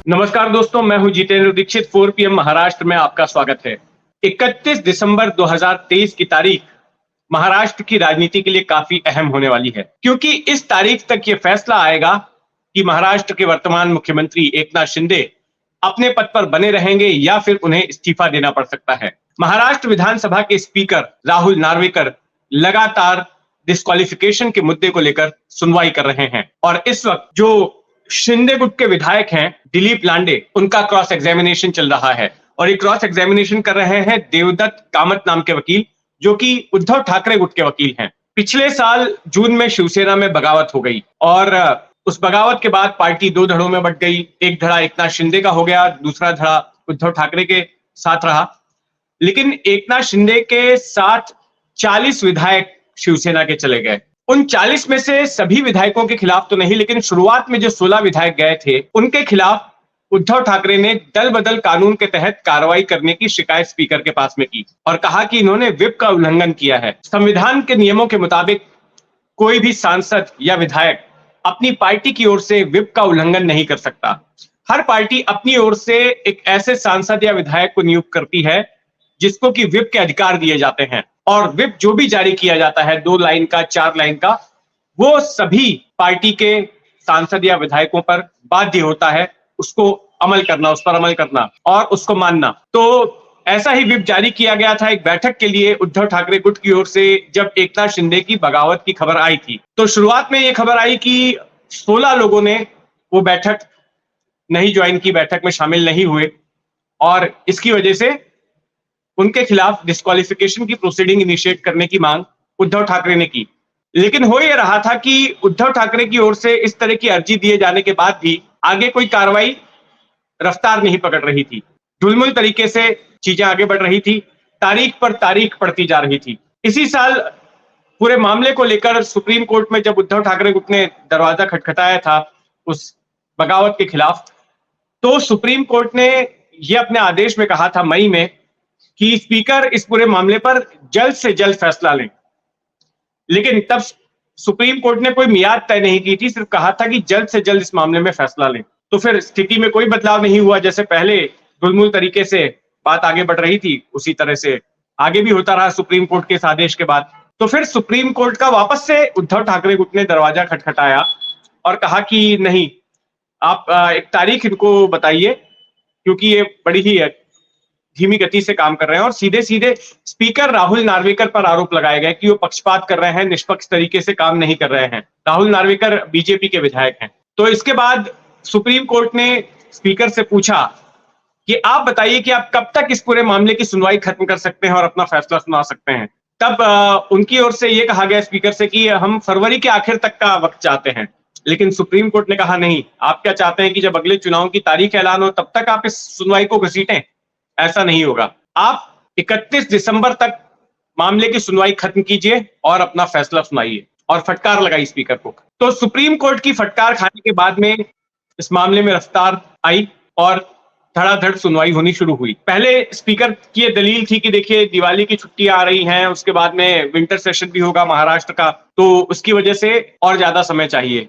नमस्कार दोस्तों, मैं हूं जितेंद्र दीक्षित। 4 पीएम महाराष्ट्र में आपका स्वागत है। 31 दिसंबर 2023 की तारीख महाराष्ट्र की राजनीति के लिए काफी अहम होने वाली है, क्योंकि इस तारीख तक ये फैसला आएगा कि महाराष्ट्र के वर्तमान मुख्यमंत्री एकनाथ शिंदे अपने पद पर बने रहेंगे या फिर उन्हें इस्तीफा देना पड़ सकता है। महाराष्ट्र विधानसभा के स्पीकर राहुल नार्वेकर लगातार डिस्क्वालिफिकेशन के मुद्दे को लेकर सुनवाई कर रहे हैं और इस वक्त जो शिंदे गुट के विधायक हैं दिलीप लांडे, उनका क्रॉस एग्जामिनेशन चल रहा है और ये क्रॉस एग्जामिनेशन कर रहे हैं देवदत्त कामत नाम के वकील, जो कि उद्धव ठाकरे गुट के वकील हैं। पिछले साल जून में शिवसेना में बगावत हो गई और उस बगावत के बाद पार्टी दो धड़ों में बंट गई। एक धड़ा एकनाथ शिंदे का हो गया, दूसरा धड़ा उद्धव ठाकरे के साथ रहा। लेकिन एकनाथ शिंदे के साथ 40 विधायक शिवसेना के चले गए। उन 40 में से सभी विधायकों के खिलाफ तो नहीं, लेकिन शुरुआत में जो 16 विधायक गए थे उनके खिलाफ उद्धव ठाकरे ने दल बदल कानून के तहत कार्रवाई करने की शिकायत स्पीकर के पास में की और कहा कि इन्होंने व्हिप का उल्लंघन किया है। संविधान के नियमों के मुताबिक कोई भी सांसद या विधायक अपनी पार्टी की ओर से व्हिप का उल्लंघन नहीं कर सकता। हर पार्टी अपनी ओर से एक ऐसे सांसद या विधायक को नियुक्त करती है जिसको कि व्हिप के अधिकार दिए जाते हैं और व्हिप जो भी जारी किया जाता है 2 लाइन का, 4 लाइन का, वो सभी पार्टी के सांसद या विधायकों पर बाध्य होता है उसको अमल करना, उस पर अमल करना और उसको मानना। तो ऐसा ही व्हिप जारी किया गया था एक बैठक के लिए उद्धव ठाकरे गुट की ओर से जब एकनाथ शिंदे की बगावत की खबर आई थी। तो शुरुआत में ये खबर आई कि 16 लोगों ने वो बैठक नहीं ज्वाइन की, बैठक में शामिल नहीं हुए और इसकी वजह से उनके खिलाफ डिस्क्वालिफिकेशन की प्रोसीडिंग इनिशिएट करने की मांग उद्धव ठाकरे ने की। लेकिन हो यह रहा था कि उद्धव ठाकरे की ओर से इस तरह की अर्जी दिए जाने के बाद भी आगे कोई कार्रवाई रफ्तार नहीं पकड़ रही थी। ढुलमुल तरीके से चीजें आगे बढ़ रही थी, तारीख पर तारीख पड़ती जा रही थी। इसी साल पूरे मामले को लेकर सुप्रीम कोर्ट में जब उद्धव ठाकरे गुट ने दरवाजा खटखटाया था उस बगावत के खिलाफ, तो सुप्रीम कोर्ट ने यह अपने आदेश में कहा था मई में कि स्पीकर इस पूरे मामले पर जल्द से जल्द फैसला लें। लेकिन तब सुप्रीम कोर्ट ने कोई मियाद तय नहीं की थी, सिर्फ कहा था कि जल्द से जल्द इस मामले में फैसला लें। तो फिर स्थिति में कोई बदलाव नहीं हुआ। जैसे पहले ढुलमुल तरीके से बात आगे बढ़ रही थी उसी तरह से आगे भी होता रहा सुप्रीम कोर्ट के इस आदेश के बाद। तो फिर सुप्रीम कोर्ट का वापस से उद्धव ठाकरे गुट ने दरवाजा खटखटाया और कहा कि नहीं, आप एक तारीख इनको बताइए, क्योंकि ये बड़ी ही धीमी गति से काम कर रहे हैं। और सीधे सीधे स्पीकर राहुल नार्वेकर पर आरोप लगाए गए कि वो पक्षपात कर रहे हैं, निष्पक्ष तरीके से काम नहीं कर रहे हैं। राहुल नार्वेकर बीजेपी के विधायक हैं। तो इसके बाद सुप्रीम कोर्ट ने स्पीकर से पूछा कि आप बताइए कि आप कब तक इस पूरे मामले की सुनवाई खत्म कर सकते हैं और अपना फैसला सुना सकते हैं। तब उनकी ओर से यह कहा गया स्पीकर से कि हम फरवरी के आखिर तक का वक्त चाहते हैं। लेकिन सुप्रीम कोर्ट ने कहा नहीं, आप क्या चाहते हैं कि जब अगले चुनाव की तारीख ऐलान हो तब तक आप इस सुनवाई को घसीटें? ऐसा नहीं होगा। आप 31 दिसंबर तक मामले की सुनवाई खत्म कीजिए और अपना फैसला सुनाइए। और फटकार लगाई स्पीकर को। तो सुप्रीम कोर्ट की फटकार खाने के बाद में इस मामले में रफ्तार आई और धड़ाधड़ सुनवाई होनी शुरू हुई। पहले स्पीकर की ये दलील थी कि देखिए दिवाली की छुट्टियां आ रही हैं, उसके बाद में विंटर सेशन भी होगा महाराष्ट्र का, तो उसकी वजह से और ज्यादा समय चाहिए।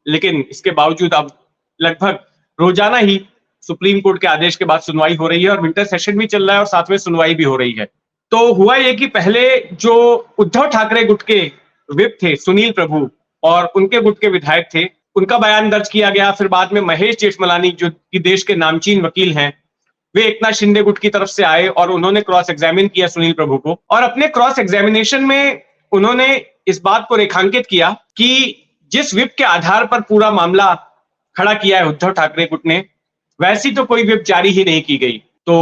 लेकिन इसके बावजूद अब लगभग रोजाना ही सुप्रीम कोर्ट के आदेश के बाद सुनवाई हो रही है और विंटर सेशन भी चल रहा है और साथ में सुनवाई भी हो रही है। तो हुआ ये कि पहले जो उद्धव ठाकरे गुट के व्हिप थे सुनील प्रभु और उनके गुट के विधायक थे, उनका बयान दर्ज किया गया। फिर बाद में महेश जेठमलानी जो कि देश के नामचीन वकील हैं, वे एकनाथ शिंदे गुट की तरफ से आए और उन्होंने क्रॉस एग्जामिन किया सुनील प्रभु को। और अपने क्रॉस एग्जामिनेशन में उन्होंने इस बात को रेखांकित किया कि जिस व्हिप के आधार पर पूरा मामला खड़ा किया है उद्धव ठाकरे गुट ने, वैसी तो कोई व्हिप जारी ही नहीं की गई। तो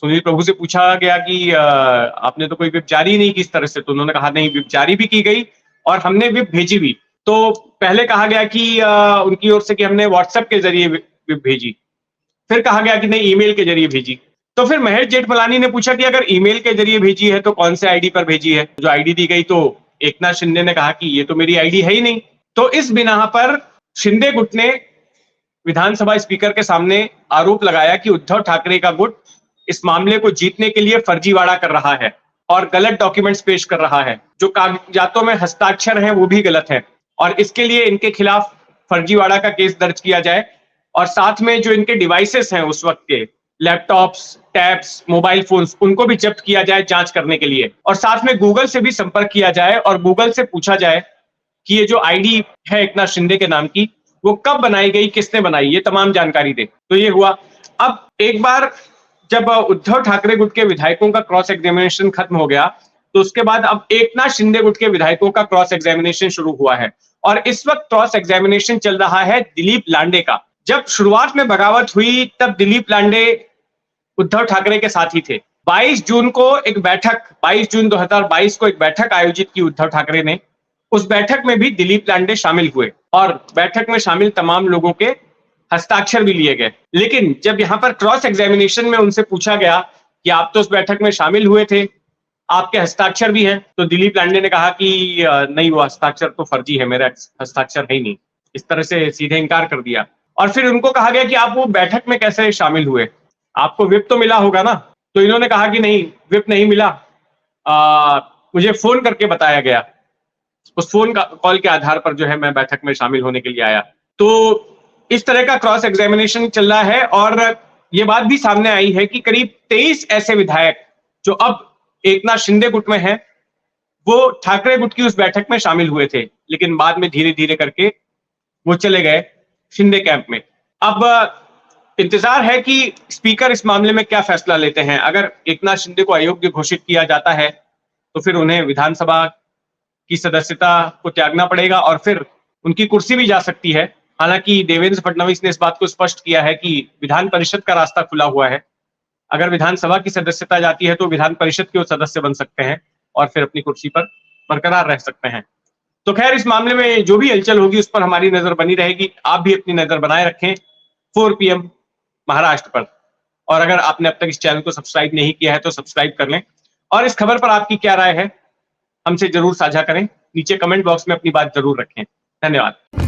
सुनील प्रभु से पूछा गया कि आपने तो कोई व्हिप जारी नहीं की इस तरह से। तो उन्होंने कहा नहीं, व्हिप जारी भी की गई और हमने व्हिप भेजी भी। तो पहले कहा गया कि उनकी ओर से कि हमने व्हाट्सएप के जरिए व्हिप भेजी, फिर कहा गया कि नहीं ईमेल के जरिए भेजी। तो फिर महेश जेठमलानी ने पूछा कि अगर ईमेल के जरिए भेजी है तो कौन से आईडी पर भेजी है? जो आईडी दी गई, तो एकनाथ शिंदे ने कहा कि ये तो मेरी आईडी है ही नहीं। तो इस बिना पर शिंदे गुट ने विधानसभा स्पीकर के सामने आरोप लगाया कि उद्धव ठाकरे का गुट इस मामले को जीतने के लिए फर्जीवाड़ा कर रहा है और गलत डॉक्यूमेंट्स पेश कर रहा है। जो कागजातों में हस्ताक्षर हैं वो भी गलत है और इसके लिए इनके खिलाफ फर्जीवाड़ा का केस दर्ज किया जाए और साथ में जो इनके डिवाइसेस हैं उस वक्त के, लैपटॉप्स, टैब्स, मोबाइल फोन्स, उनको भी जब्त किया जाए जांच करने के लिए, और साथ में गूगल से भी संपर्क किया जाए और गूगल से पूछा जाए कि ये जो आईडी है एकनाथ शिंदे के नाम की, वो कब बनाई गई, किसने बनाई, ये तमाम जानकारी दे। तो ये हुआ। अब एक बार जब उद्धव ठाकरे गुट के विधायकों का क्रॉस एग्जामिनेशन खत्म हो गया, तो उसके बाद अब एकनाथ शिंदे गुट के विधायकों का क्रॉस एग्जामिनेशन शुरू हुआ है, और इस वक्त क्रॉस एग्जामिनेशन चल रहा है दिलीप लांडे का। जब शुरुआत में बगावत हुई तब दिलीप लांडे उद्धव ठाकरे के साथ ही थे। 22 जून 2022 को एक बैठक आयोजित की उद्धव ठाकरे ने। उस बैठक में भी दिलीप लांडे शामिल हुए और बैठक में शामिल तमाम लोगों के हस्ताक्षर भी लिए गए। लेकिन जब यहां पर क्रॉस एग्जामिनेशन में उनसे पूछा गया कि आप तो उस बैठक में शामिल हुए थे, आपके हस्ताक्षर भी हैं, तो दिलीप लांडे ने कहा कि नहीं, वो हस्ताक्षर तो फर्जी है, मेरा हस्ताक्षर है ही नहीं। इस तरह से सीधे इनकार कर दिया। और फिर उनको कहा गया कि आप वो बैठक में कैसे शामिल हुए, आपको विप तो मिला होगा ना? तो इन्होंने कहा कि नहीं, विप नहीं मिला, मुझे फोन करके बताया गया, उस फोन कॉल के आधार पर जो है मैं बैठक में शामिल होने के लिए आया। तो इस तरह का क्रॉस एग्जामिनेशन चल रहा है। और ये बात भी सामने आई है कि करीब 23 ऐसे विधायक जो अब एकनाथ शिंदे गुट में हैं, वो ठाकरे गुट की उस बैठक में शामिल हुए थे, लेकिन बाद में धीरे धीरे करके वो चले गए शिंदे कैंप में। अब इंतजार है कि स्पीकर इस मामले में क्या फैसला लेते हैं। अगर एकनाथ शिंदे को अयोग्य घोषित किया जाता है तो फिर उन्हें विधानसभा की सदस्यता को त्यागना पड़ेगा और फिर उनकी कुर्सी भी जा सकती है। हालांकि देवेंद्र फडणवीस ने इस बात को स्पष्ट किया है कि विधान परिषद का रास्ता खुला हुआ है। अगर विधानसभा की सदस्यता जाती है तो विधान परिषद के वो सदस्य बन सकते हैं और फिर अपनी कुर्सी पर बरकरार रह सकते हैं। तो खैर, इस मामले में जो भी हलचल होगी उस पर हमारी नजर बनी रहेगी। आप भी अपनी नजर बनाए रखें 4 PM महाराष्ट्र पर। और अगर आपने अब तक इस चैनल को सब्सक्राइब नहीं किया है तो सब्सक्राइब कर लें। और इस खबर पर आपकी क्या राय है हमसे जरूर साझा करें, नीचे कमेंट बॉक्स में अपनी बात जरूर रखें। धन्यवाद।